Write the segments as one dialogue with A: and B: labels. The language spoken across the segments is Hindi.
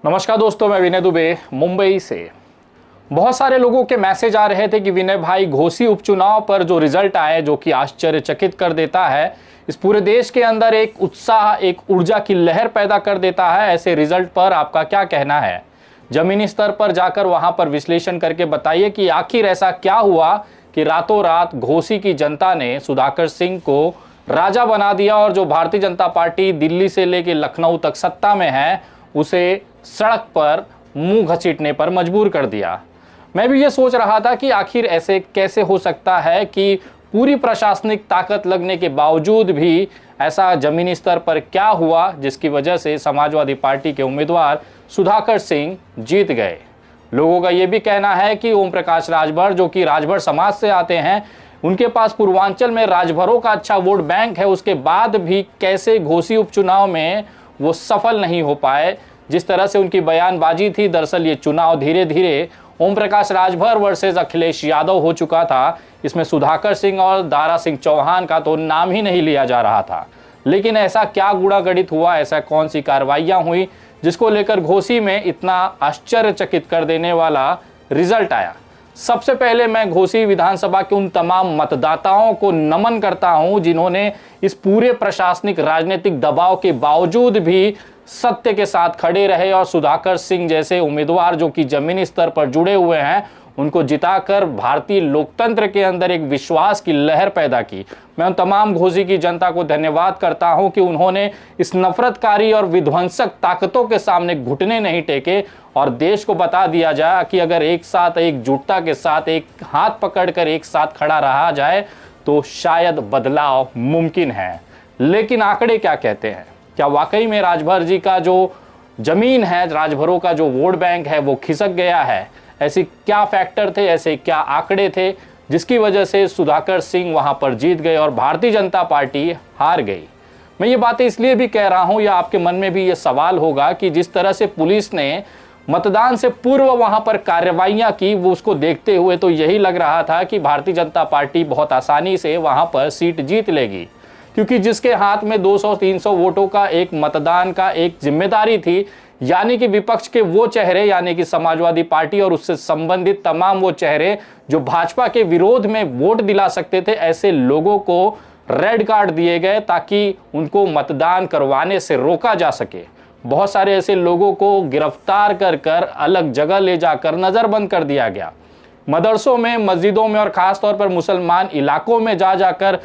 A: नमस्कार दोस्तों, मैं विनय दुबे मुंबई से। बहुत सारे लोगों के मैसेज आ रहे थे कि विनय भाई, घोसी उपचुनाव पर जो रिजल्ट आए जो कि आश्चर्यचकित कर देता है, इस पूरे देश के अंदर एक उत्साह, एक ऊर्जा की लहर पैदा कर देता है। ऐसे रिजल्ट पर आपका क्या कहना है? जमीनी स्तर पर जाकर वहां पर विश्लेषण करके बताइए कि आखिर ऐसा क्या हुआ कि रातों रात घोसी की जनता ने सुधाकर सिंह को राजा बना दिया और जो भारतीय जनता पार्टी दिल्ली से लेकर लखनऊ तक सत्ता में है उसे सड़क पर मुंह घसीटने पर मजबूर कर दिया। मैं भी ये सोच रहा था कि आखिर ऐसे कैसे हो सकता है कि पूरी प्रशासनिक ताकत लगने के बावजूद भी ऐसा जमीनी स्तर पर क्या हुआ जिसकी वजह से समाजवादी पार्टी के उम्मीदवार सुधाकर सिंह जीत गए। लोगों का ये भी कहना है कि ओम प्रकाश राजभर, जो कि राजभर समाज से आते हैं, उनके पास पूर्वांचल में राजभरों का अच्छा वोट बैंक है, उसके बाद भी कैसे घोसी उपचुनाव में वो सफल नहीं हो पाए। जिस तरह से उनकी बयानबाजी थी, दरअसल ये चुनाव धीरे धीरे ओम प्रकाश राजभर वर्सेस अखिलेश यादव हो चुका था। इसमें सुधाकर सिंह और दारा सिंह चौहान का तो नाम ही नहीं लिया जा रहा था। लेकिन ऐसा क्या गुणागणित हुआ, ऐसा कौन सी कार्रवाइयां हुई जिसको लेकर घोसी में इतना आश्चर्यचकित कर देने वाला रिजल्ट आया? सबसे पहले मैं घोसी विधानसभा के उन तमाम मतदाताओं को नमन करता हूं जिन्होंने इस पूरे प्रशासनिक राजनीतिक दबाव के बावजूद भी सत्य के साथ खड़े रहे और सुधाकर सिंह जैसे उम्मीदवार जो कि जमीनी स्तर पर जुड़े हुए हैं उनको जिताकर भारतीय लोकतंत्र के अंदर एक विश्वास की लहर पैदा की। मैं उन तमाम घोसी की जनता को धन्यवाद करता हूं कि उन्होंने इस नफरतकारी और विध्वंसक ताकतों के सामने घुटने नहीं टेके और देश को बता दिया जाए कि अगर एक साथ, एकजुटता के साथ, एक हाथ पकड़कर एक साथ खड़ा रहा जाए तो शायद बदलाव मुमकिन है। लेकिन आंकड़े क्या कहते हैं? क्या वाकई में राजभर जी का जो जमीन है, राजभरों का जो वोट बैंक है वो खिसक गया है? ऐसी क्या फैक्टर थे, ऐसे क्या आंकड़े थे जिसकी वजह से सुधाकर सिंह वहां पर जीत गए और भारतीय जनता पार्टी हार गई? मैं ये बातें इसलिए भी कह रहा हूं, या आपके मन में भी ये सवाल होगा कि जिस तरह से पुलिस ने मतदान से पूर्व वहां पर कार्रवाइयां की, वो उसको देखते हुए तो यही लग रहा था कि भारतीय जनता पार्टी बहुत आसानी से वहां पर सीट जीत लेगी, क्योंकि जिसके हाथ में 200-300 वोटों का एक मतदान का एक जिम्मेदारी थी, यानी कि विपक्ष के वो चेहरे, यानी कि समाजवादी पार्टी और उससे संबंधित तमाम वो चेहरे जो भाजपा के विरोध में वोट दिला सकते थे, ऐसे लोगों को रेड कार्ड दिए गए ताकि उनको मतदान करवाने से रोका जा सके। बहुत सारे ऐसे लोगों को गिरफ्तार कर कर अलग जगह ले जाकर नजरबंद कर दिया गया। मदरसों में, मस्जिदों में और खासतौर पर मुसलमान इलाकों में जा जाकर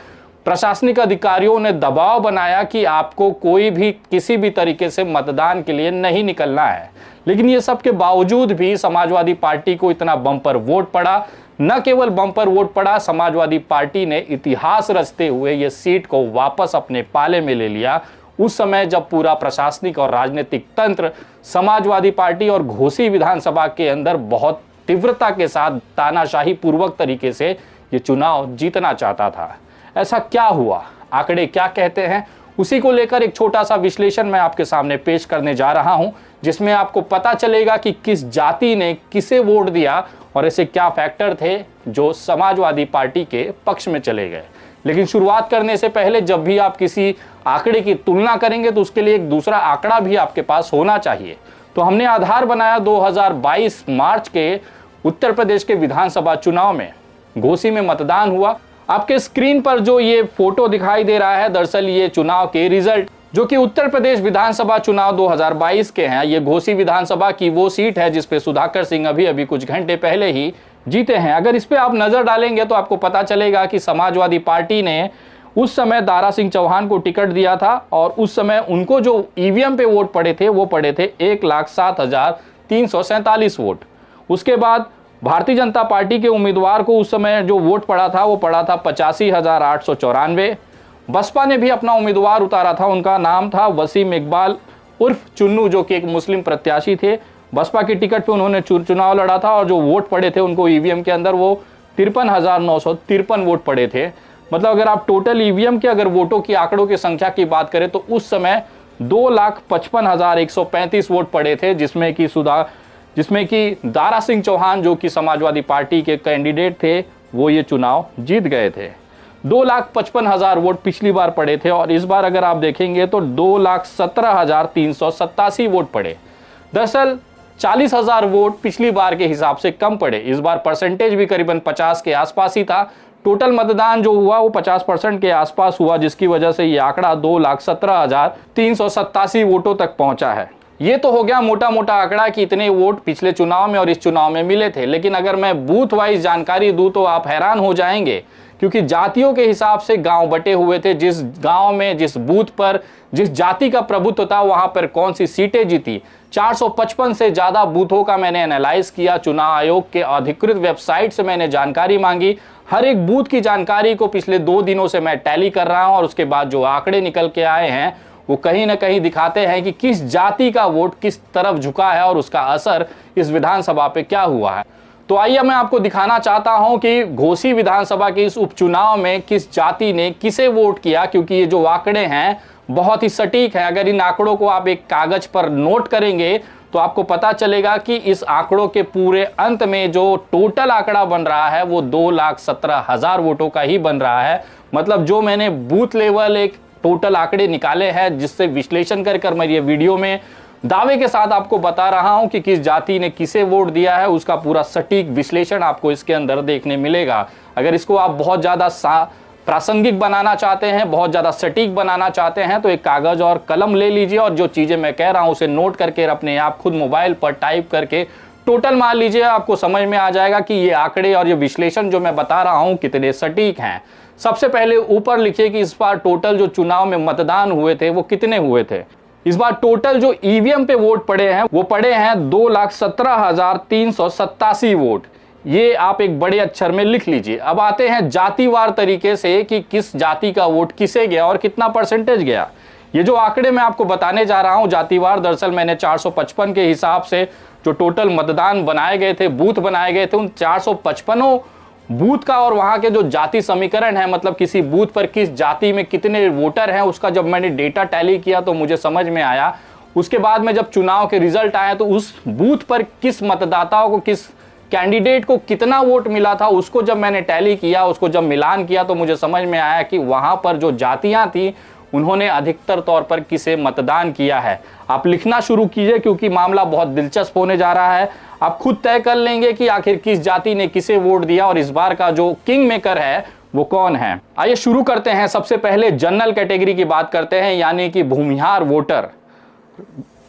A: प्रशासनिक अधिकारियों ने दबाव बनाया कि आपको कोई भी किसी भी तरीके से मतदान के लिए नहीं निकलना है। लेकिन ये सब के बावजूद भी समाजवादी पार्टी को इतना बम्पर वोट पड़ा। न केवल बम्पर वोट पड़ा, समाजवादी पार्टी ने इतिहास रचते हुए ये सीट को वापस अपने पाले में ले लिया। उस समय जब पूरा प्रशासनिक और राजनीतिक तंत्र समाजवादी पार्टी और घोसी विधानसभा के अंदर बहुत तीव्रता के साथ तानाशाही पूर्वक तरीके से ये चुनाव जीतना चाहता था। ऐसा क्या हुआ, आंकड़े क्या कहते हैं, उसी को लेकर एक छोटा सा विश्लेषण मैं आपके सामने पेश करने जा रहा हूं, जिसमें आपको पता चलेगा कि किस जाति ने किसे वोट दिया और ऐसे क्या फैक्टर थे जो समाजवादी पार्टी के पक्ष में चले गए। लेकिन शुरुआत करने से पहले जब भी आप किसी आंकड़े की तुलना करेंगे तो उसके लिए एक दूसरा आंकड़ा भी आपके पास होना चाहिए। तो हमने आधार बनाया 2022 मार्च के उत्तर प्रदेश के विधानसभा चुनाव में। घोसी में मतदान हुआ। आपके स्क्रीन पर जो ये फोटो दिखाई दे रहा है, दरअसल ये चुनाव के रिजल्ट जो कि उत्तर प्रदेश विधानसभा चुनाव 2022 के हैं। ये घोसी विधानसभा की वो सीट है जिसपे सुधाकर सिंह अभी कुछ घंटे पहले ही जीते हैं। अगर इस पे आप नजर डालेंगे तो आपको पता चलेगा कि समाजवादी पार्टी ने उस समय दारा सिंह चौहान को टिकट दिया था और उस समय उनको जो ईवीएम पे वोट पड़े थे वो पड़े थे 1,07,347 वोट। उसके बाद भारतीय जनता पार्टी के उम्मीदवार को उस समय जो वोट पड़ा था वो पड़ा था 85,894। बसपा ने भी अपना उम्मीदवार उतारा था, उनका नाम था वसीम इकबाल उर्फ चुन्नू, जो कि एक मुस्लिम प्रत्याशी थे। बसपा की टिकट पे उन्होंने चुनाव लड़ा था और जो वोट पड़े थे उनको ईवीएम के अंदर वो 53,953 वोट पड़े थे। मतलब अगर आप टोटल ईवीएम के अगर वोटों की आंकड़ों की संख्या की बात करें तो उस समय 2,55,135 वोट पड़े थे, जिसमें कि दारा सिंह चौहान जो कि समाजवादी पार्टी के कैंडिडेट थे वो ये चुनाव जीत गए थे। 2,55,000 वोट पिछली बार पड़े थे और इस बार अगर आप देखेंगे तो 2,17,387 वोट पड़े। दरअसल 40,000 वोट पिछली बार के हिसाब से कम पड़े। इस बार परसेंटेज भी करीबन 50 के आसपास ही था। टोटल मतदान जो हुआ वो 50% के आसपास हुआ, जिसकी वजह से ये आंकड़ा 2,17,387 वोटों तक पहुंचा है। ये तो हो गया मोटा मोटा आंकड़ा कि इतने वोट पिछले चुनाव में और इस चुनाव में मिले थे। लेकिन अगर मैं बूथ वाइज जानकारी दूं तो आप हैरान हो जाएंगे, क्योंकि जातियों के हिसाब से गांव बटे हुए थे। जिस गांव में, जिस बूथ पर जिस जाति का प्रभुत्व था, वहां पर कौन सी सीटें जीती। 455 से ज्यादा बूथों का मैंने एनालाइज किया। चुनाव आयोग के अधिकृत वेबसाइट से मैंने जानकारी मांगी। हर एक बूथ की जानकारी को पिछले 2 दिनों से मैं टैली कर रहा हूं, और उसके बाद जो आंकड़े निकल के आए हैं वो कहीं ना कहीं दिखाते हैं कि किस जाति का वोट किस तरफ झुका है और उसका असर इस विधानसभा पे क्या हुआ है। तो आइए मैं आपको दिखाना चाहता हूं कि घोसी विधानसभा के इस उपचुनाव में किस जाति ने किसे वोट किया, क्योंकि ये जो आंकड़े हैं बहुत ही सटीक है। अगर इन आंकड़ों को आप एक कागज पर नोट करेंगे तो आपको पता चलेगा कि इस आंकड़ों के पूरे अंत में जो टोटल आंकड़ा बन रहा है वो 2,17,000 वोटों का ही बन रहा है। मतलब जो मैंने बूथ लेवल एक टोटल आंकड़े निकाले हैं, जिससे विश्लेषण कर मैं ये वीडियो में दावे के साथ आपको बता रहा हूं कि किस जाति ने किसे वोट दिया है, उसका पूरा सटीक विश्लेषण आपको इसके अंदर देखने मिलेगा। अगर इसको आप बहुत ज्यादा प्रासंगिक बनाना चाहते हैं, बहुत ज्यादा सटीक बनाना चाहते हैं, तो एक कागज और कलम ले लीजिए और जो चीजें मैं कह रहा हूं उसे नोट करके अपने आप खुद मोबाइल पर टाइप करके टोटल मार लीजिए। आपको समझ में आ जाएगा कि ये आंकड़े और ये विश्लेषण जो मैं बता रहा हूं कितने सटीक हैं। सबसे पहले ऊपर लिखिए कि इस बार टोटल जो चुनाव में मतदान हुए थे वो कितने हुए थे। इस बार टोटल जो ईवीएम पे वोट पड़े हैं वो पड़े हैं 2,17,387 वोट। ये आप एक बड़े अक्षर में लिख लीजिए। अब आते हैं जातिवार तरीके से कि किस जाति का वोट किसे गया और कितना परसेंटेज गया। ये जो आंकड़े मैं आपको बताने जा रहा हूं जातिवार, दरअसल मैंने 455 के हिसाब से जो टोटल मतदान बनाए गए थे, बूथ बनाए गए थे, उन 455 बूथ का और वहां के जो जाति समीकरण है, मतलब किसी बूथ पर किस जाति में कितने वोटर हैं, उसका जब मैंने डेटा टैली किया तो मुझे समझ में आया। उसके बाद में जब चुनाव के रिजल्ट आए तो उस बूथ पर किस मतदाताओं को, किस कैंडिडेट को कितना वोट मिला था, उसको जब मैंने टैली किया, उसको जब मिलान किया तो मुझे समझ में आया कि वहां पर जो जातियां थी उन्होंने अधिकतर तौर पर किसे मतदान किया है। आप लिखना शुरू कीजिए क्योंकि मामला बहुत दिलचस्प होने जा रहा है। आप खुद तय कर लेंगे कि आखिर किस जाति ने किसे वोट दिया और इस बार का जो किंग मेकर है वो कौन है। आइए शुरू करते हैं। सबसे पहले जनरल कैटेगरी की बात करते हैं, यानी कि भूमिहार वोटर।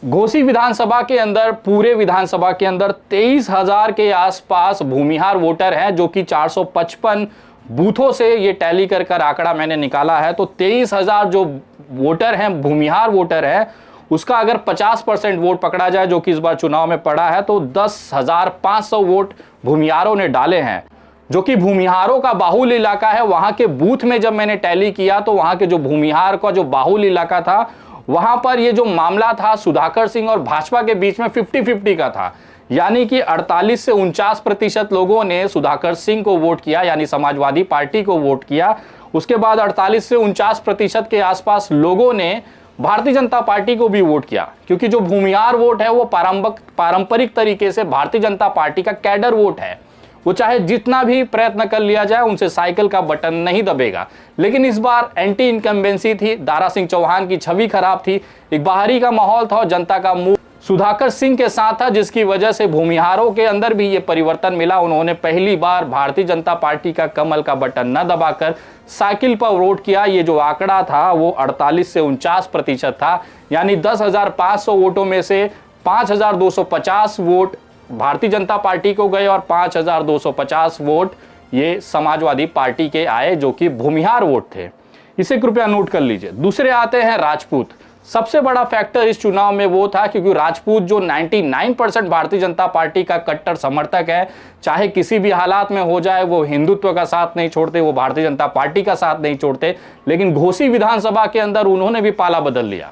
A: घोसी विधानसभा के अंदर, पूरे विधानसभा के अंदर 23,000 के आसपास भूमिहार वोटर हैं, जो कि 455 बूथों से ये टैली कर आंकड़ा मैंने निकाला है। तो 23,000 जो वोटर हैं, भूमिहार वोटर हैं, उसका अगर 50% वोट पकड़ा जाए जो कि इस बार चुनाव में पड़ा है, तो 10,500 वोट भूमिहारों ने डाले हैं, जो कि भूमिहारों का बाहुल इलाका है। वहां के बूथ में जब मैंने टैली किया तो वहां के जो भूमिहार का जो बाहुल इलाका था, वहां पर ये जो मामला था सुधाकर सिंह और भाजपा के बीच में 50-50 का था, यानी कि 48 से 49% लोगों ने सुधाकर सिंह को वोट किया, यानी समाजवादी पार्टी को वोट किया। उसके बाद 48 से 49% के आसपास लोगों ने भारतीय जनता पार्टी को भी वोट किया, क्योंकि जो भूमिहार वोट है वो पारंपरिक तरीके से भारतीय जनता पार्टी का कैडर वोट है। वो चाहे जितना भी प्रयत्न कर लिया जाए उनसे साइकिल का बटन नहीं दबेगा। लेकिन इस बार एंटी इनकम्बेंसी थी, दारा सिंह चौहान की छवि खराब थी, एक बाहरी का माहौल था और जनता का मुंह सुधाकर सिंह के साथ था, जिसकी वजह से भूमिहारों के अंदर भी ये परिवर्तन मिला। उन्होंने पहली बार भारतीय जनता पार्टी का कमल का बटन न दबाकर साइकिल पर वोट किया। ये जो आंकड़ा था वो 48 से 49% था, यानी 10,500 वोटों में से 5,250 वोट भारतीय जनता पार्टी को गए और 5,250 वोट ये समाजवादी पार्टी के आए, जो कि भूमिहार वोट थे। इसे कृपया नोट कर लीजिए। दूसरे आते हैं राजपूत। सबसे बड़ा फैक्टर इस चुनाव में वो था क्योंकि राजपूत जो 99% भारतीय जनता पार्टी का कट्टर समर्थक है, चाहे किसी भी हालात में हो जाए, वो हिंदुत्व का साथ नहीं छोड़ते, वो भारतीय जनता पार्टी का साथ नहीं छोड़ते। लेकिन घोसी विधानसभा के अंदर उन्होंने भी पाला बदल लिया।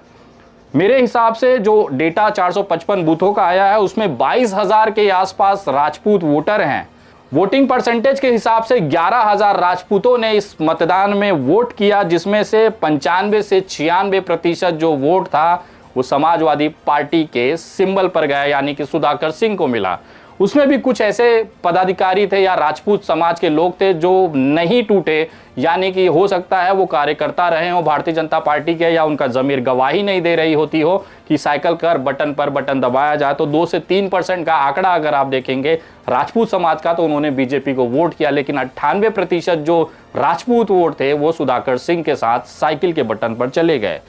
A: मेरे हिसाब से जो डेटा 455 बूथों का आया है उसमें 22,000 के आसपास राजपूत वोटर हैं। वोटिंग परसेंटेज के हिसाब से 11,000 राजपूतों ने इस मतदान में वोट किया, जिसमें से 95 से 96% जो वोट था वो समाजवादी पार्टी के सिंबल पर गया, यानी कि सुधाकर सिंह को मिला। उसमें भी कुछ ऐसे पदाधिकारी थे या राजपूत समाज के लोग थे जो नहीं टूटे, यानी कि हो सकता है वो कार्यकर्ता रहे हो भारतीय जनता पार्टी के, या उनका ज़मीर गवाही नहीं दे रही होती हो कि साइकिल कर बटन पर बटन दबाया जाए। तो 2 से 3% का आंकड़ा अगर आप देखेंगे राजपूत समाज का, तो उन्होंने बीजेपी को वोट किया, लेकिन 98% जो राजपूत वोट थे वो सुधाकर सिंह के साथ साइकिल के बटन पर चले गए।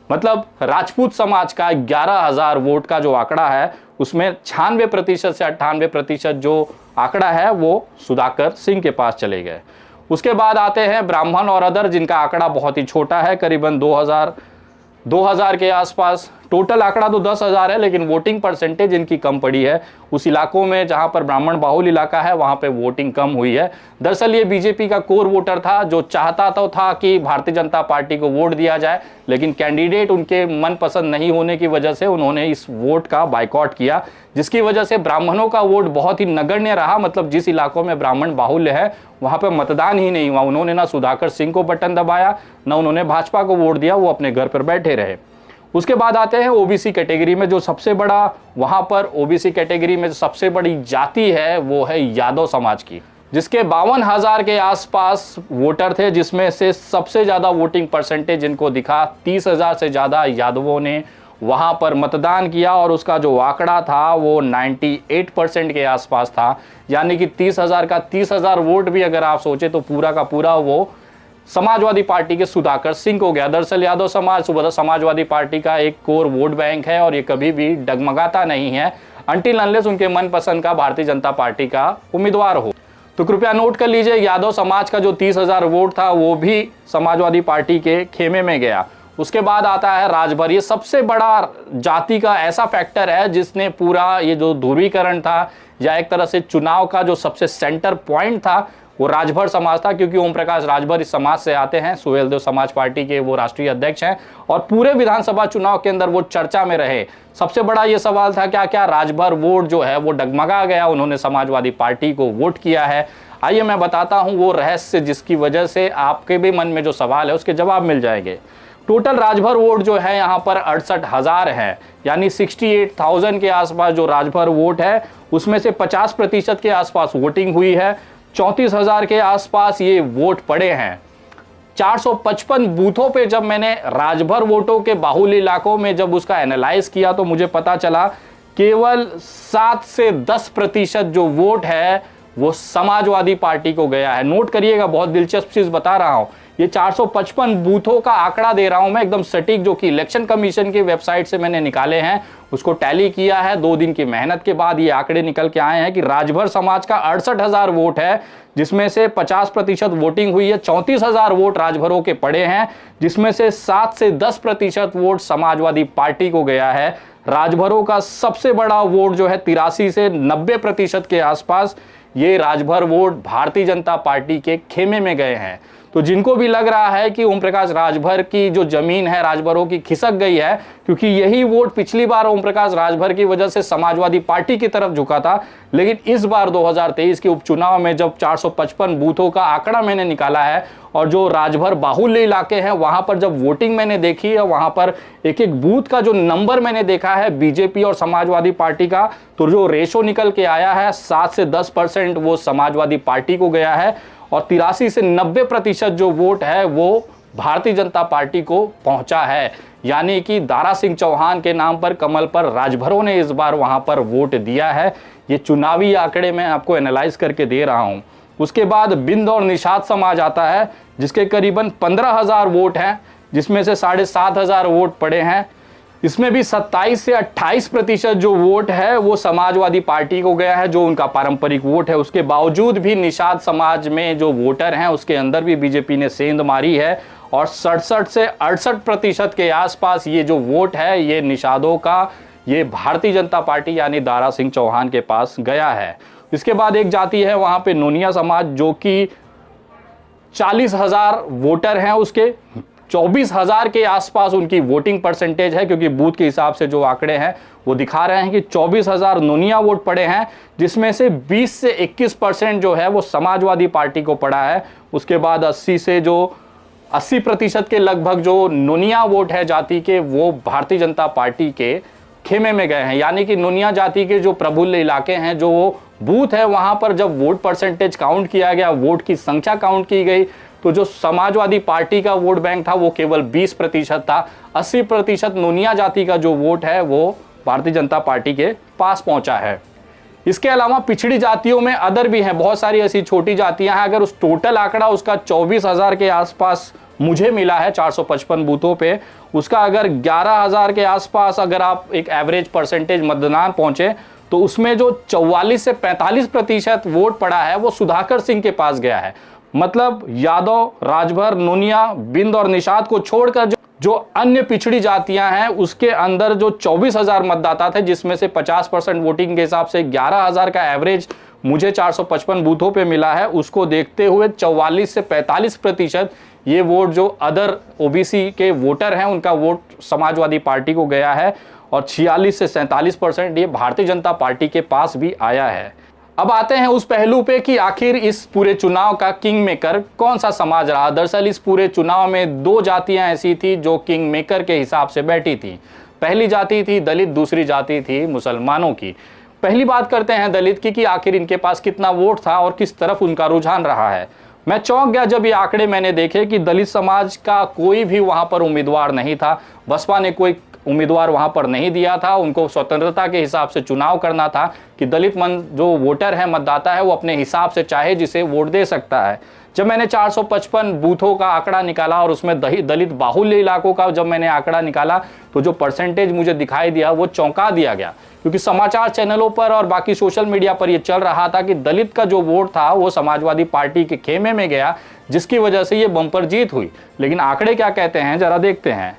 A: मतलब राजपूत समाज का 11,000 वोट का जो आंकड़ा है उसमें 96% से 98% जो आंकड़ा है वो सुधाकर सिंह के पास चले गए। उसके बाद आते हैं ब्राह्मण और अदर, जिनका आंकड़ा बहुत ही छोटा है, करीबन 2000 के आसपास। टोटल आंकड़ा तो 10,000 है, लेकिन वोटिंग परसेंटेज इनकी कम पड़ी है। उस इलाकों में जहां पर ब्राह्मण बाहुल इलाका है वहां पे वोटिंग कम हुई है। दरअसल ये बीजेपी का कोर वोटर था जो चाहता तो था कि भारतीय जनता पार्टी को वोट दिया जाए, लेकिन कैंडिडेट उनके मनपसंद नहीं होने की वजह से उन्होंने इस वोट का बाइकआउट किया, जिसकी वजह से ब्राह्मणों का वोट बहुत ही नगण्य रहा। मतलब जिस इलाकों में ब्राह्मण बाहुल्य है वहां पर मतदान ही नहीं हुआ। उन्होंने ना सुधाकर सिंह को बटन दबाया, ना उन्होंने भाजपा को वोट दिया, वो अपने घर पर बैठे रहे। उसके बाद आते हैं ओबीसी कैटेगरी में, जो सबसे बड़ा वहां पर ओबीसी कैटेगरी में सबसे बड़ी जाति है वो है यादव समाज की, जिसके 52,000 के आसपास वोटर थे, जिसमें से सबसे ज्यादा वोटिंग परसेंटेज जिनको दिखा 30,000 से ज्यादा यादवों ने वहां पर मतदान किया, और उसका जो आंकड़ा था वो 98% के आसपास था। यानी कि 30,000 का 30,000 वोट भी अगर आप सोचे तो पूरा का पूरा वो समाजवादी पार्टी के सुधाकर सिंह को गया। दरअसल यादव समाजवादी पार्टी का एक कोर वोट बैंक है और ये कभी भी डगमगाता नहीं है अनटिल अनलेस उनके मनपसंद का भारतीय जनता पार्टी का उम्मीदवार हो। तो कृपया नोट कर लीजिए, यादव समाज का जो 30,000 वोट था वो भी समाजवादी पार्टी के खेमे में गया। उसके बाद आता है राजभर। ये सबसे बड़ा जाति का ऐसा फैक्टर है जिसने पूरा ये जो ध्रुवीकरण था या एक तरह से चुनाव का जो सबसे सेंटर पॉइंट था वो राजभर समाज था, क्योंकि ओम प्रकाश राजभर इस समाज से आते हैं। सुहेलदेव समाज पार्टी के वो राष्ट्रीय अध्यक्ष हैं और पूरे विधानसभा चुनाव के अंदर वो चर्चा में रहे। सबसे बड़ा ये सवाल था क्या राजभर वोट जो है वो डगमगा गया, उन्होंने समाजवादी पार्टी को वोट किया है। आइए मैं बताता हूं वो रहस्य जिसकी वजह से आपके भी मन में जो सवाल है उसके जवाब मिल जाएंगे। टोटल राजभर वोट जो है यहाँ पर 68,000 है, यानी 68,000 के आसपास जो राजभर वोट है उसमें से 50% के आसपास वोटिंग हुई है। 34,000 के आसपास ये वोट पड़े हैं। 455 बूथों पे जब मैंने राजभर वोटों के बाहुल्य इलाकों में जब उसका एनालाइज किया तो मुझे पता चला केवल 7 से 10% जो वोट है वो समाजवादी पार्टी को गया है। नोट करिएगा, बहुत दिलचस्प चीज बता रहा हूं। ये 455 बूथों का आंकड़ा दे रहा हूं मैं, एकदम सटीक, जो कि इलेक्शन कमीशन की वेबसाइट से मैंने निकाले हैं, उसको टैली किया है। 2 दिन की मेहनत के बाद ये आंकड़े निकल के आए हैं कि राजभर समाज का 68,000 वोट है, जिसमें से 50% वोटिंग हुई है। 34,000 वोट राजभरों के पड़े हैं, जिसमें से 7 से 10% वोट समाजवादी पार्टी को गया है। राजभरों का सबसे बड़ा वोट जो है 83 से 90% के आसपास ये राजभर वोट भारतीय जनता पार्टी के खेमे में गए हैं। तो जिनको भी लग रहा है कि ओम प्रकाश राजभर की जो जमीन है राजभरों की खिसक गई है, क्योंकि यही वोट पिछली बार ओम प्रकाश राजभर की वजह से समाजवादी पार्टी की तरफ झुका था, लेकिन इस बार 2023 के उपचुनाव में जब 455 बूथों का आंकड़ा मैंने निकाला है और जो राजभर बाहुल्य इलाके हैं वहां पर जब वोटिंग मैंने देखी है, वहां पर एक एक बूथ का जो नंबर मैंने देखा है बीजेपी और समाजवादी पार्टी का, तो जो रेशो निकल के आया है 7 से 10% वो समाजवादी पार्टी को गया है और 83 से 90% जो वोट है वो भारतीय जनता पार्टी को पहुंचा है। यानी कि दारा सिंह चौहान के नाम पर कमल पर राजभरों ने इस बार वहां पर वोट दिया है। ये चुनावी आंकड़े मैं आपको एनालाइज करके दे रहा हूं। उसके बाद बिंद और निषाद समाज आता है, जिसके करीबन 15,000 वोट हैं, जिसमें से 7,500 वोट पड़े हैं। इसमें भी 27 से 28% जो वोट है वो समाजवादी पार्टी को गया है, जो उनका पारंपरिक वोट है। उसके बावजूद भी निषाद समाज में जो वोटर हैं उसके अंदर भी बीजेपी ने सेंध मारी है और 67 से 68% के आसपास ये जो वोट है ये निषादों का ये भारतीय जनता पार्टी यानी दारा सिंह चौहान के पास गया है। इसके बाद एक जाति है वहां पे नोनिया समाज, जो कि 40,000 वोटर हैं, उसके 24,000 के आसपास उनकी वोटिंग परसेंटेज है, क्योंकि बूथ के हिसाब से जो आंकड़े हैं वो दिखा रहे हैं कि 24,000 नोनिया वोट पड़े हैं, जिसमें से 20 से 21% जो है वो समाजवादी पार्टी को पड़ा है। उसके बाद 80% के लगभग जो नोनिया वोट है जाति के वो भारतीय जनता पार्टी के खेमे में गए हैं, यानी कि नोनिया जाति के जो प्रबुल्ध इलाके हैं, जो वो बूथ है, वहां पर जब वोट परसेंटेज काउंट किया गया, वोट की संख्या काउंट की गई, तो जो समाजवादी पार्टी का वोट बैंक था वो केवल 20% था। 80% नोनिया जाति का जो वोट है वो भारतीय जनता पार्टी के पास पहुंचा है। इसके अलावा पिछड़ी जातियों में अदर भी हैं, बहुत सारी ऐसी छोटी जातियां हैं। अगर उस टोटल आंकड़ा उसका 24,000 के आसपास मुझे मिला है 455 बूथों पे, उसका अगर 11,000 के आसपास अगर आप एक एवरेज परसेंटेज मतदान पहुंचे, तो उसमें जो 44 से 45% वोट पड़ा है वो सुधाकर सिंह के पास गया है। मतलब यादव, राजभर, नोनिया, बिंद और निषाद को छोड़कर जो अन्य पिछड़ी जातियां हैं उसके अंदर जो 24,000 मतदाता थे, जिसमें से 50% वोटिंग के हिसाब से 11,000 का एवरेज मुझे 455 बूथों पे मिला है, उसको देखते हुए 44 से 45% ये वोट जो अदर ओबीसी के वोटर हैं उनका वोट समाजवादी पार्टी को गया है, और 46 से 47% ये भारतीय जनता पार्टी के पास भी आया है। अब आते हैं उस पहलू पे कि आखिर इस पूरे चुनाव का किंग मेकर कौन सा समाज रहा। दरअसल इस पूरे चुनाव में दो जातियां ऐसी थी जो किंग मेकर के हिसाब से बैठी थी। पहली जाति थी दलित, दूसरी जाति थी मुसलमानों की। पहली बात करते हैं दलित की कि आखिर इनके पास कितना वोट था और किस तरफ उनका रुझान रहा है। मैं चौंक गया जब ये आंकड़े मैंने देखे कि दलित समाज का कोई भी वहां पर उम्मीदवार नहीं था। बसपा ने कोई उम्मीदवार वहां पर नहीं दिया था, उनको स्वतंत्रता के हिसाब से चुनाव करना था कि दलित जो वोटर है, मतदाता है, वो अपने हिसाब से चाहे जिसे वोट दे सकता है। जब मैंने 455 बूथों का आंकड़ा निकाला और उसमें दलित बाहुल्य इलाकों का जब मैंने आंकड़ा निकाला, तो जो परसेंटेज मुझे दिखाई दिया वो चौंका दिया गया, क्योंकि समाचार चैनलों पर और बाकी सोशल मीडिया पर यह चल रहा था कि दलित का जो वोट था वो समाजवादी पार्टी के खेमे में गया, जिसकी वजह से ये बम्पर जीत हुई। लेकिन आंकड़े क्या कहते हैं जरा देखते हैं।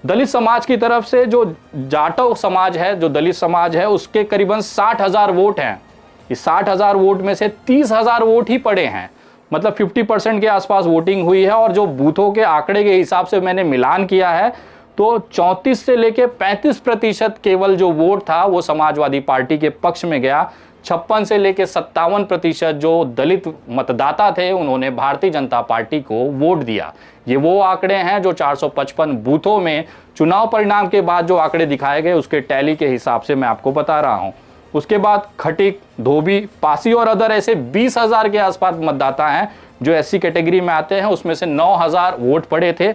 A: दलित समाज की तरफ से जो जाटव समाज है, जो दलित समाज है, उसके करीबन 60,000 वोट हैं। इस 60,000 वोट में से 30,000 वोट ही पड़े हैं, मतलब 50% के आसपास वोटिंग हुई है। और जो बूथों के आंकड़े के हिसाब से मैंने मिलान किया है, तो 34 से लेके 35% केवल जो वोट था वो समाजवादी पार्टी के पक्ष में गया। 56 से लेके 57% जो दलित मतदाता थे उन्होंने भारतीय जनता पार्टी को वोट दिया। ये वो आंकड़े हैं जो 455 बूथों में चुनाव परिणाम के बाद जो आंकड़े दिखाए गए उसके टैली के हिसाब से मैं आपको बता रहा हूं। उसके बाद खटिक, धोबी, पासी और अदर ऐसे 20,000 के आसपास मतदाता हैं जो एससी कैटेगरी में आते हैं, उसमें से 9,000 वोट पड़े थे।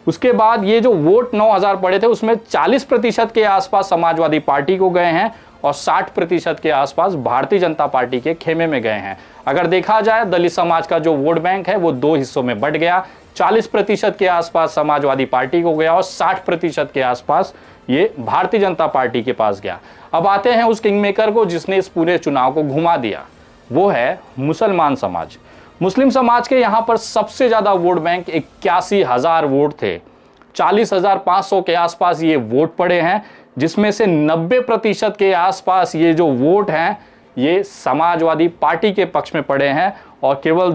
A: उसके बाद ये जो वोट 9,000 पड़े थे उसमें 40% के आसपास समाजवादी पार्टी को गए हैं और 60% के आसपास भारतीय जनता पार्टी के खेमे में गए हैं। अगर देखा जाए दलित समाज का जो वोट बैंक है वो दो हिस्सों में बंट गया। 40% के आसपास समाजवादी पार्टी को गया और 60% के आसपास ये भारतीय जनता पार्टी के पास गया। अब आते हैं उस किंग मेकर को जिसने इस पूरे चुनाव को घुमा दिया, वो है मुसलमान समाज। मुस्लिम समाज के यहाँ पर सबसे ज़्यादा वोट बैंक 81,000 वोट थे। 40,500 के आसपास ये वोट पड़े हैं, जिसमें से 90% के आसपास ये जो वोट हैं ये समाजवादी पार्टी के पक्ष में पड़े हैं, और केवल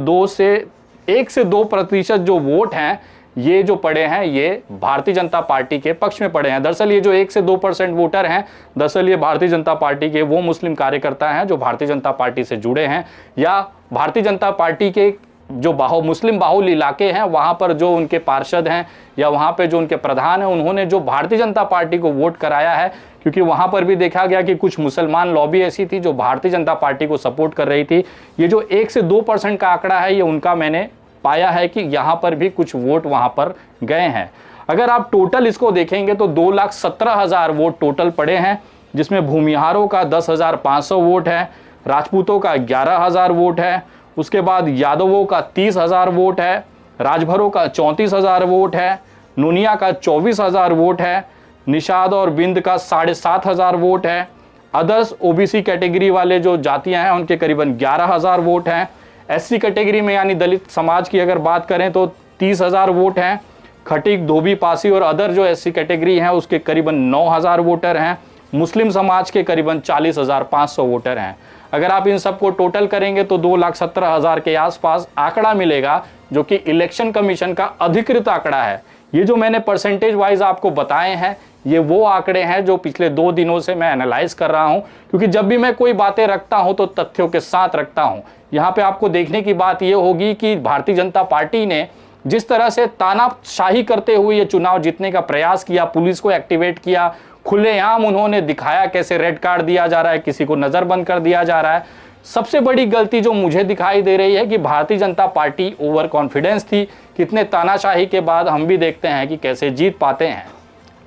A: 1 से 2% जो वोट हैं ये जो पड़े हैं ये भारतीय जनता पार्टी के पक्ष में पड़े हैं। दरअसल ये जो 1 से 2% वोटर हैं, दरअसल ये भारतीय जनता पार्टी के वो मुस्लिम कार्यकर्ता हैं जो भारतीय जनता पार्टी से जुड़े हैं, या भारतीय जनता पार्टी के जो मुस्लिम बाहुल्य इलाके हैं वहाँ पर जो उनके पार्षद हैं या वहाँ पे जो उनके प्रधान हैं, उन्होंने जो भारतीय जनता पार्टी को वोट कराया है। क्योंकि वहाँ पर भी देखा गया कि कुछ मुसलमान लॉबी ऐसी थी जो भारतीय जनता पार्टी को सपोर्ट कर रही थी। ये जो 1 से 2% का आंकड़ा है ये उनका मैंने पाया है कि यहाँ पर भी कुछ वोट वहाँ पर गए हैं। अगर आप टोटल इसको देखेंगे तो 2,17,000 वोट टोटल पड़े हैं, जिसमें भूमिहारों का 10,500 वोट है, राजपूतों का 11,000 वोट है, उसके बाद यादवों का 30,000 वोट है, राजभरों का 34,000 वोट है, नोनिया का 24,000 वोट है, निषाद और बिंद का 7,500 वोट है, अदर्स ओबीसी कैटेगरी वाले जो जातियां हैं उनके करीबन 11,000 वोट हैं, एससी कैटेगरी में यानी दलित समाज की अगर बात करें तो 30,000 वोट हैं, खटिक, धोबी, पासी और अदर जो एससी कैटेगरी हैं उसके करीबन 9,000 वोटर हैं, मुस्लिम समाज के करीबन 40,500 वोटर हैं। अगर आप इन सबको टोटल करेंगे तो 2,17,000 के आसपास आंकड़ा मिलेगा, जो कि इलेक्शन कमीशन का अधिकृत आंकड़ा है। ये जो मैंने परसेंटेज वाइज आपको बताए हैं ये वो आंकड़े हैं जो पिछले 2 दिनों से मैं एनालाइज कर रहा हूं, क्योंकि जब भी मैं कोई बातें रखता हूं तो तथ्यों के साथ रखता हूं। यहाँ पे आपको देखने की बात ये होगी कि भारतीय जनता पार्टी ने जिस तरह से तानाशाही करते हुए ये चुनाव जीतने का प्रयास किया, पुलिस को एक्टिवेट किया, खुलेआम उन्होंने दिखाया कैसे रेड कार्ड दिया जा रहा है, किसी को नजरबंद कर दिया जा रहा है। सबसे बड़ी गलती जो मुझे दिखाई दे रही है कि Bharatiya Janata party over confidence थी। कितने तानाशाही के बाद हम भी देखते हैं कि कैसे जीत पाते हैं।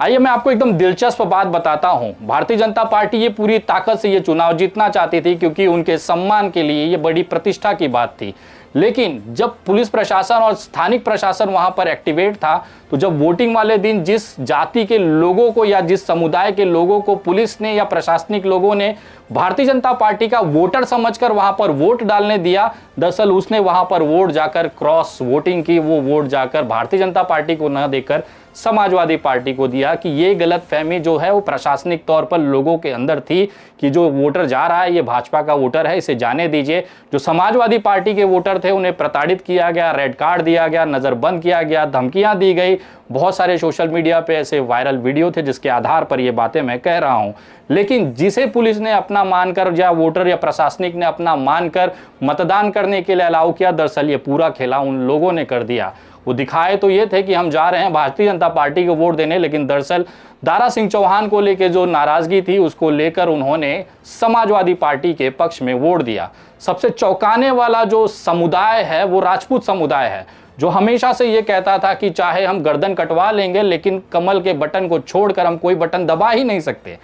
A: आइए मैं आपको एकदम दिलचस्प बात बताता हूं। भारतीय जनता पार्टी ये पूरी ताकत से ये चुनाव जीतना चाहती थी क्योंकि उनके सम्मान के लिए ये बड़ी प्रतिष्ठा की बात थी। लेकिन जब पुलिस प्रशासन और स्थानिक प्रशासन वहां पर एक्टिवेट था, तो जब वोटिंग वाले दिन जिस जाति के लोगों को या जिस समुदाय के लोगों को पुलिस ने या प्रशासनिक लोगों ने भारतीय जनता पार्टी का वोटर समझकर वहां पर वोट डालने दिया, दरअसल उसने वहां पर वोट जाकर क्रॉस वोटिंग की। वो वोट जाकर भारतीय जनता पार्टी को न देकर समाजवादी पार्टी को दिया। कि ये गलतफहमी जो है वो प्रशासनिक तौर पर लोगों के अंदर थी कि जो वोटर जा रहा है ये भाजपा का वोटर है, इसे जाने दीजिए। जो समाजवादी पार्टी के वोटर थे उन्हें प्रताड़ित किया गया, रेड कार्ड दिया गया, नजरबंद किया गया, धमकियां दी गई। बहुत सारे सोशल मीडिया पे ऐसे वायरल वीडियो थे जिसके आधार पर ये बातें मैं कह रहा हूं। लेकिन जिसे पुलिस ने अपना मानकर या वोटर या प्रशासनिक ने अपना मानकर मतदान करने के लिए अलाउ किया, दरअसल ये पूरा खेला उन लोगों ने कर दिया। वो दिखाए तो ये थे कि हम जा रहे हैं भारतीय जनता पार्टी को वोट देने, लेकिन दरअसल दारा सिंह चौहान को लेकर जो नाराजगी थी उसको लेकर उन्होंने समाजवादी पार्टी के पक्ष में वोट दिया। सबसे चौंकाने वाला जो समुदाय है वो राजपूत समुदाय है, जो हमेशा से ये कहता था कि चाहे हम गर्दन कटवा लेंगे लेकिन कमल के बटन को छोड़कर हम कोई बटन दबा ही नहीं सकते।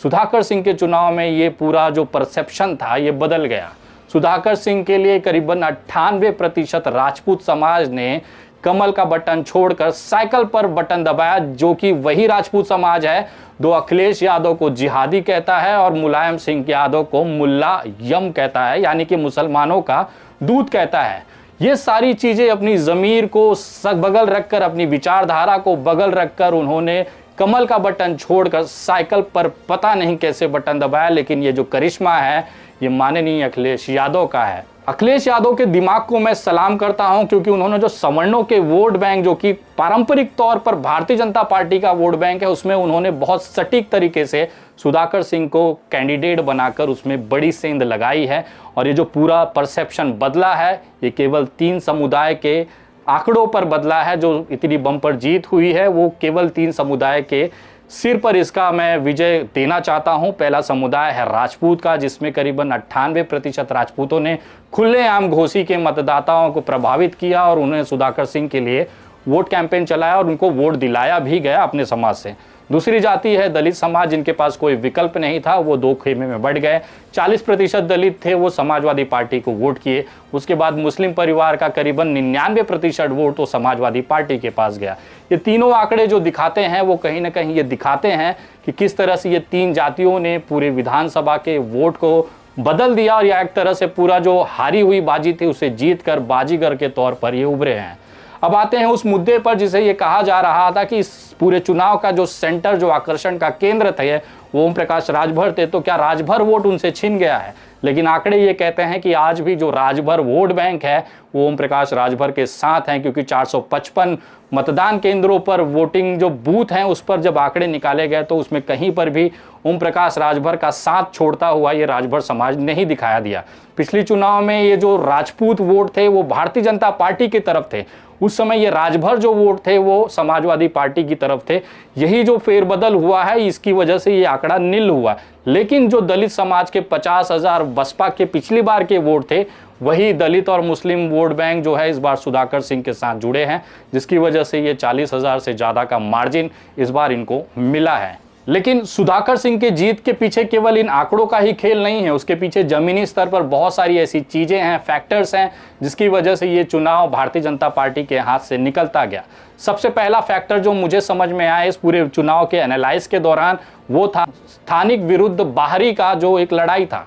A: सुधाकर सिंह के चुनाव में ये पूरा जो परसेप्शन था ये बदल गया। सुधाकर सिंह के लिए करीबन 98% राजपूत समाज ने कमल का बटन छोड़कर साइकिल पर बटन दबाया, जो कि वही राजपूत समाज है जो अखिलेश यादव को जिहादी कहता है और मुलायम सिंह यादव को मुल्ला यम कहता है, यानी कि मुसलमानों का दूत कहता है। ये सारी चीजें अपनी ज़मीर को बगल रखकर, अपनी विचारधारा को बगल रखकर उन्होंने कमल का बटन छोड़कर साइकिल पर पता नहीं कैसे बटन दबाया। लेकिन ये जो करिश्मा है ये माननीय अखिलेश यादव का है। अखिलेश यादव के दिमाग को मैं सलाम करता हूं, क्योंकि उन्होंने जो सवर्णों के वोट बैंक, जो कि पारंपरिक तौर पर भारतीय जनता पार्टी का वोट बैंक है, उसमें उन्होंने बहुत सटीक तरीके से सुधाकर सिंह को कैंडिडेट बनाकर उसमें बड़ी सेंध लगाई है। और ये जो पूरा परसेप्शन बदला है ये केवल 3 समुदाय के आंकड़ों पर बदला है। जो इतनी बम्पर जीत हुई है वो केवल 3 समुदाय के सिर पर इसका मैं विजय देना चाहता हूं। पहला समुदाय है राजपूत का, जिसमें करीबन 98% राजपूतों ने खुलेआम घोसी के मतदाताओं को प्रभावित किया और उन्हें सुधाकर सिंह के लिए वोट कैंपेन चलाया और उनको वोट दिलाया भी गया अपने समाज से। दूसरी जाति है दलित समाज, जिनके पास कोई विकल्प नहीं था, वो 2 खेमे में बढ़ गए। 40% दलित थे, वो समाजवादी पार्टी को वोट किए। उसके बाद मुस्लिम परिवार का करीबन 99% वोट तो समाजवादी पार्टी के पास गया। ये तीनों आंकड़े जो दिखाते हैं वो कहीं ना कहीं ये दिखाते हैं कि किस तरह से ये 3 जातियों ने पूरे विधानसभा के वोट को बदल दिया और या एक तरह से पूरा जो हारी हुई बाजी थी उसे जीत कर बाजीगर के तौर पर ये उभरे हैं। अब आते हैं उस मुद्दे पर जिसे ये कहा जा रहा था कि इस पूरे चुनाव का जो सेंटर, जो आकर्षण का केंद्र थे वो ओम प्रकाश राजभर थे, तो क्या राजभर वोट उनसे छिन गया है? लेकिन आंकड़े ये कहते हैं कि आज भी जो राजभर वोट बैंक है वो ओम प्रकाश राजभर के साथ हैं, क्योंकि 455 मतदान केंद्रों पर वोटिंग जो बूथ हैं उस पर जब आंकड़े निकाले गए तो उसमें कहीं पर भी ओम प्रकाश राजभर का साथ छोड़ता हुआ ये राजभर समाज नहीं दिखाया दिया। पिछली चुनाव में ये जो राजपूत वोट थे वो भारतीय जनता पार्टी की तरफ थे, उस समय ये राजभर जो वोट थे वो समाजवादी पार्टी की तरफ थे। यही जो फेरबदल हुआ है इसकी वजह से ये आंकड़ा नील हुआ। लेकिन जो दलित समाज के 50,000 बसपा के पिछली बार के वोट थे, वही दलित और मुस्लिम वोट बैंक जो है इस बार सुधाकर सिंह के साथ जुड़े हैं, जिसकी वजह से ये 40,000 से ज़्यादा का मार्जिन इस बार इनको मिला है। लेकिन सुधाकर सिंह के जीत के पीछे केवल इन आंकड़ों का ही खेल नहीं है, उसके पीछे जमीनी स्तर पर बहुत सारी ऐसी चीज़ें हैं, फैक्टर्स हैं, जिसकी वजह से ये चुनाव भारतीय जनता पार्टी के हाथ से निकलता गया। सबसे पहला फैक्टर जो मुझे समझ में आया इस पूरे चुनाव के एनालाइज के दौरान वो था स्थानिक विरुद्ध बाहरी का जो एक लड़ाई था।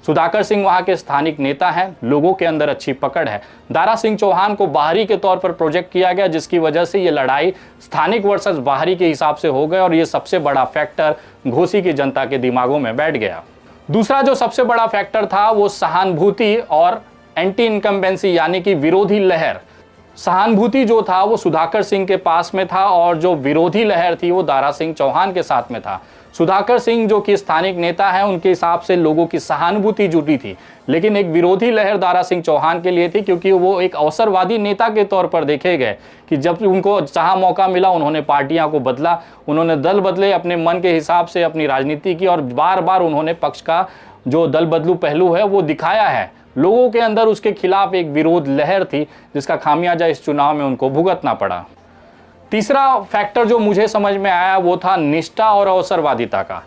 A: सुधाकर सिंह वहां के स्थानिक नेता हैं, लोगों के अंदर अच्छी पकड़ है। दारा सिंह चौहान को बाहरी के तौर पर प्रोजेक्ट किया गया, जिसकी वजह से ये लड़ाई स्थानिक वर्सेस बाहरी के हिसाब से हो गई और ये सबसे बड़ा फैक्टर घोसी की जनता के दिमागों में बैठ गया। दूसरा जो सबसे बड़ा फैक्टर था वो सहानुभूति और एंटी इनकम्बेंसी यानी कि विरोधी लहर। सहानुभूति जो था वो सुधाकर सिंह के पास में था और जो विरोधी लहर थी वो दारा सिंह चौहान के साथ में था। सुधाकर सिंह जो कि स्थानिक नेता हैं, उनके हिसाब से लोगों की सहानुभूति जुटी थी, लेकिन एक विरोधी लहर दारा सिंह चौहान के लिए थी, क्योंकि वो एक अवसरवादी नेता के तौर पर देखे गए कि जब उनको जहां मौका मिला उन्होंने पार्टियां को बदला, उन्होंने दल बदले, अपने मन के हिसाब से अपनी राजनीति की और बार बार उन्होंने पक्ष का जो दल बदलू पहलू है वो दिखाया है। लोगों के अंदर उसके खिलाफ एक विरोध लहर थी जिसका खामियाजा इस चुनाव में उनको भुगतना पड़ा। तीसरा फैक्टर जो मुझे समझ में आया वो था निष्ठा और अवसरवादिता का।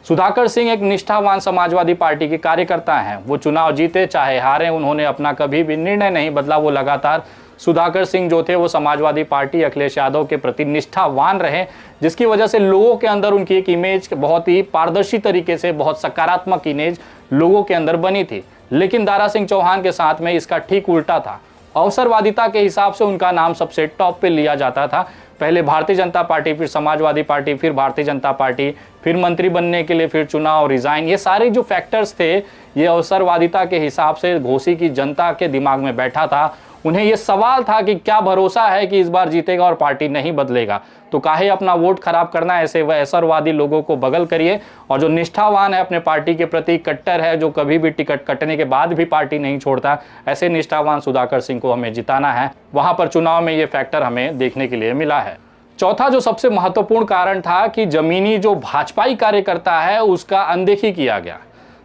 A: सुधाकर सिंह एक निष्ठावान समाजवादी पार्टी के कार्यकर्ता हैं। वो चुनाव जीते चाहे हारे, उन्होंने अपना कभी भी निर्णय नहीं बदला। वो लगातार सुधाकर सिंह जो थे वो समाजवादी पार्टी अखिलेश यादव के प्रति निष्ठावान रहे, जिसकी वजह से लोगों के अंदर उनकी एक इमेज बहुत ही पारदर्शी तरीके से, बहुत सकारात्मक इमेज लोगों के अंदर बनी थी। लेकिन दारा सिंह चौहान के साथ में इसका ठीक उल्टा था। अवसरवादिता के हिसाब से उनका नाम सबसे टॉप पे लिया जाता था। पहले भारतीय जनता पार्टी, फिर समाजवादी पार्टी, फिर भारतीय जनता पार्टी, फिर मंत्री बनने के लिए फिर चुनाव, रिजाइन, ये सारे जो फैक्टर्स थे ये अवसरवादिता के हिसाब से घोसी की जनता के दिमाग में बैठा था। उन्हें ये सवाल था कि क्या भरोसा है कि इस बार जीतेगा और पार्टी नहीं बदलेगा, तो काहे अपना वोट खराब करना, ऐसे वह अवसरवादी लोगों को बगल करिए। और जो निष्ठावान है, अपने पार्टी के प्रति कट्टर है, जो कभी भी टिकट कटने के बाद भी पार्टी नहीं छोड़ता, ऐसे निष्ठावान सुधाकर सिंह को हमें जिताना है। वहां पर चुनाव में ये फैक्टर हमें देखने के लिए मिला है। चौथा जो सबसे महत्वपूर्ण कारण था कि जमीनी जो भाजपाई कार्यकर्ता है उसका अनदेखी किया गया।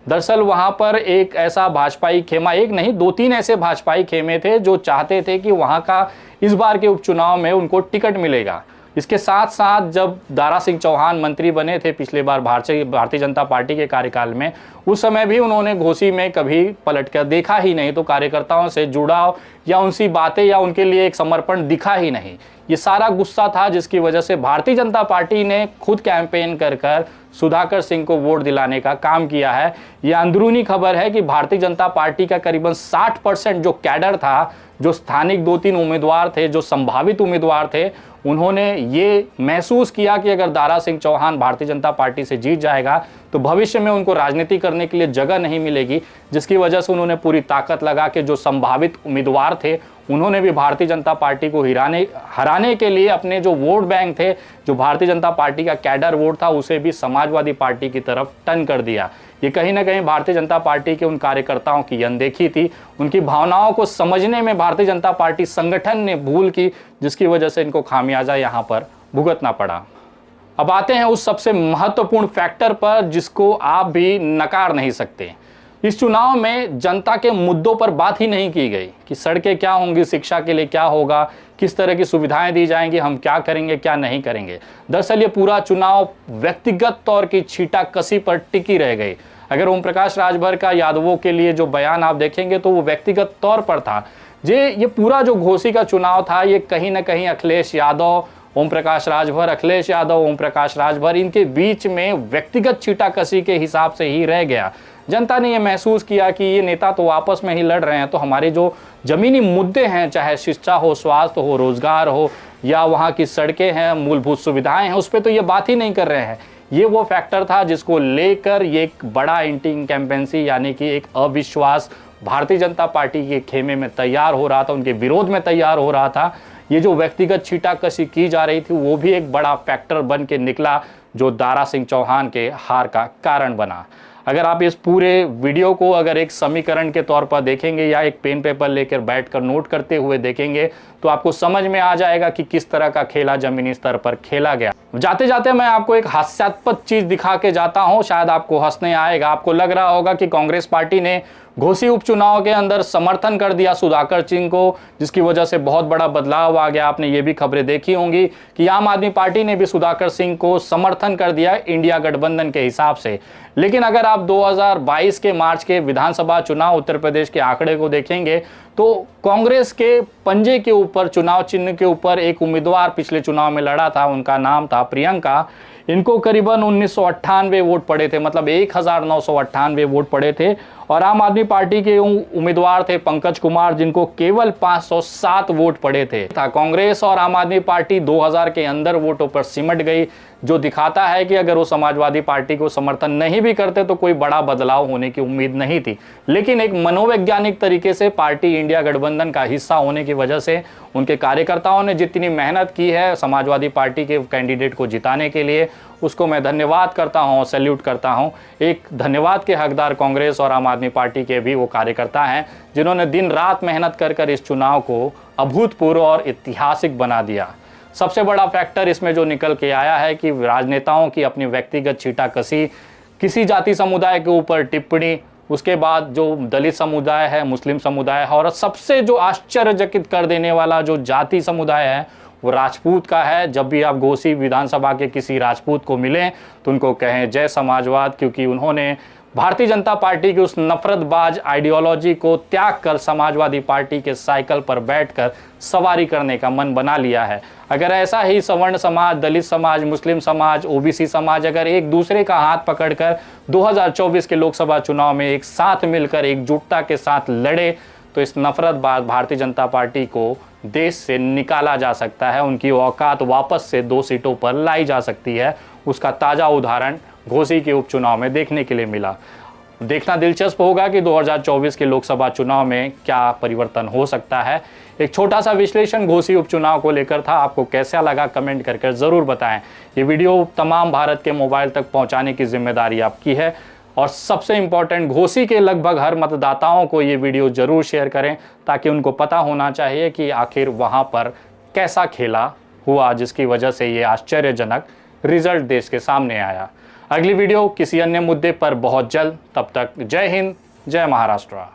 A: दरअसल वहां पर एक ऐसा भाजपाई खेमा, एक नहीं 2-3 ऐसे भाजपाई खेमे थे जो चाहते थे कि वहां का इस बार के उपचुनाव में उनको टिकट मिलेगा। इसके साथ साथ जब दारा सिंह चौहान मंत्री बने थे पिछले बार भारतीय जनता पार्टी के कार्यकाल में, उस समय भी उन्होंने घोसी में कभी पलट कर देखा ही नहीं, तो कार्यकर्ताओं से जुड़ाव या उनसी बातें या उनके लिए एक समर्पण दिखा ही नहीं। ये सारा गुस्सा था जिसकी वजह से भारतीय जनता पार्टी ने खुद कैंपेन कर सुधाकर सिंह को वोट दिलाने का काम किया है। यह अंदरूनी खबर है कि भारतीय जनता पार्टी का करीबन 60% जो कैडर था, जो स्थानिक 2-3 उम्मीदवार थे, जो संभावित उम्मीदवार थे, उन्होंने ये महसूस किया कि अगर दारा सिंह चौहान भारतीय जनता पार्टी से जीत जाएगा तो भविष्य में उनको राजनीति करने के लिए जगह नहीं मिलेगी, जिसकी वजह से उन्होंने पूरी ताकत लगा के जो संभावित उम्मीदवार थे उन्होंने भी भारतीय जनता पार्टी को हराने के लिए अपने जो वोट बैंक थे, जो भारतीय जनता पार्टी का कैडर वोट था, उसे भी समाजवादी पार्टी की तरफ टर्न कर दिया। ये कहीं ना कहीं भारतीय जनता पार्टी के उन कार्यकर्ताओं की अनदेखी थी, उनकी भावनाओं को समझने में भारतीय जनता पार्टी संगठन ने भूल की, जिसकी वजह से इनको खामियाजा यहाँ पर भुगतना पड़ा। अब आते हैं उस सबसे महत्वपूर्ण फैक्टर पर जिसको आप भी नकार नहीं सकते। इस चुनाव में जनता के मुद्दों पर बात ही नहीं की गई कि सड़कें क्या होंगी, शिक्षा के लिए क्या होगा, किस तरह की सुविधाएं दी जाएंगी, हम क्या करेंगे क्या नहीं करेंगे। दरअसल ये पूरा चुनाव व्यक्तिगत तौर की छींटाकशी पर टिकी रह गई। अगर ओम प्रकाश राजभर का यादवों के लिए जो बयान आप देखेंगे तो वो व्यक्तिगत तौर पर था। ये पूरा जो घोसी का चुनाव था ये कहीं ना कहीं अखिलेश यादव, ओम प्रकाश राजभर, अखिलेश यादव, ओम प्रकाश राजभर, इनके बीच में व्यक्तिगत छींटाकशी के हिसाब से ही रह गया। जनता ने यह महसूस किया कि ये नेता तो आपस में ही लड़ रहे हैं, तो हमारे जो जमीनी मुद्दे हैं, चाहे शिक्षा हो, स्वास्थ्य हो, रोजगार हो, या वहाँ की सड़कें हैं, मूलभूत सुविधाएं हैं, उस पर तो ये बात ही नहीं कर रहे हैं। ये वो फैक्टर था जिसको लेकर ये एक बड़ा एंटी इनकम्बेंसी यानी कि एक अविश्वास भारतीय जनता पार्टी के खेमे में तैयार हो रहा था, उनके विरोध में तैयार हो रहा था। ये जो व्यक्तिगत छींटाकशी की जा रही थी वो भी एक बड़ा फैक्टर बन के निकला, जो दारा सिंह चौहान के हार का कारण बना। अगर आप इस पूरे वीडियो को अगर एक समीकरण के तौर पर देखेंगे या एक पेन पेपर लेकर बैठकर नोट करते हुए देखेंगे तो आपको समझ में आ जाएगा कि किस तरह का खेला जमीनी स्तर पर खेला गया। जाते जाते मैं आपको एक हास्यास्पद चीज दिखा के जाता हूं, शायद आपको हंसने आएगा। आपको लग रहा होगा कि कांग्रेस पार्टी ने घोसी उपचुनाव के अंदर समर्थन कर दिया सुधाकर सिंह को, जिसकी वजह से बहुत बड़ा बदलाव आ गया। आपने ये भी खबरें देखी होंगी कि आम आदमी पार्टी ने भी सुधाकर सिंह को समर्थन कर दिया इंडिया गठबंधन के हिसाब से। लेकिन अगर आप 2022 के मार्च के विधानसभा चुनाव उत्तर प्रदेश के आंकड़े को देखेंगे तो कांग्रेस के पंजे के ऊपर, चुनाव चिन्ह के ऊपर एक उम्मीदवार पिछले चुनाव में लड़ा था, उनका नाम था प्रियंका। इनको करीबन 1998 वोट पड़े थे, मतलब 1998 वोट पड़े थे। और आम आदमी पार्टी के उम्मीदवार थे पंकज कुमार, जिनको केवल 507 वोट पड़े थे। कांग्रेस और आम आदमी पार्टी 2000 के अंदर वोटों पर सिमट गई, जो दिखाता है कि अगर वो समाजवादी पार्टी को समर्थन नहीं भी करते तो कोई बड़ा बदलाव होने की उम्मीद नहीं थी। लेकिन एक मनोवैज्ञानिक तरीके से पार्टी इंडिया गठबंधन का हिस्सा होने की वजह से उनके कार्यकर्ताओं ने जितनी मेहनत की है समाजवादी पार्टी के कैंडिडेट को जिताने के लिए, उसको मैं धन्यवाद करता हूं, सैल्यूट करता हूं। एक धन्यवाद के हकदार कांग्रेस और आम आदमी पार्टी के भी वो कार्यकर्ता हैं जिन्होंने दिन रात मेहनत कर इस चुनाव को अभूतपूर्व और ऐतिहासिक बना दिया। सबसे बड़ा फैक्टर इसमें जो निकल के आया है कि राजनेताओं की अपनी व्यक्तिगत छींटाकशी, किसी जाति समुदाय के ऊपर टिप्पणी, उसके बाद जो दलित समुदाय है, मुस्लिम समुदाय है, और सबसे जो आश्चर्यचकित कर देने वाला जो जाति समुदाय है वो राजपूत का है। जब भी आप घोसी विधानसभा के किसी राजपूत को मिलें तो उनको कहें जय समाजवाद, क्योंकि उन्होंने भारतीय जनता पार्टी की उस नफरतबाज आइडियोलॉजी को त्याग कर समाजवादी पार्टी के साइकिल पर बैठकर सवारी करने का मन बना लिया है। अगर ऐसा ही सवर्ण समाज, दलित समाज, मुस्लिम समाज, ओबीसी समाज अगर एक दूसरे का हाथ पकड़कर 2024 के लोकसभा चुनाव में एक साथ मिलकर एकजुटता के साथ लड़े तो इस नफरतबाज भारतीय जनता पार्टी को देश से निकाला जा सकता है, उनकी औकात वापस से 2 सीटों पर लाई जा सकती है। उसका ताज़ा उदाहरण घोसी के उपचुनाव में देखने के लिए मिला। देखना दिलचस्प होगा कि 2024 के लोकसभा चुनाव में क्या परिवर्तन हो सकता है। एक छोटा सा विश्लेषण घोसी उपचुनाव को लेकर था, आपको कैसा लगा कमेंट करके ज़रूर बताएं। ये वीडियो तमाम भारत के मोबाइल तक पहुंचाने की जिम्मेदारी आपकी है, और सबसे इम्पॉर्टेंट घोसी के लगभग हर मतदाताओं को ये वीडियो ज़रूर शेयर करें ताकि उनको पता होना चाहिए कि आखिर वहाँ पर कैसा खेला हुआ जिसकी वजह से ये आश्चर्यजनक रिजल्ट देश के सामने आया। अगली वीडियो किसी अन्य मुद्दे पर बहुत जल्द, तब तक जय हिंद, जय महाराष्ट्र।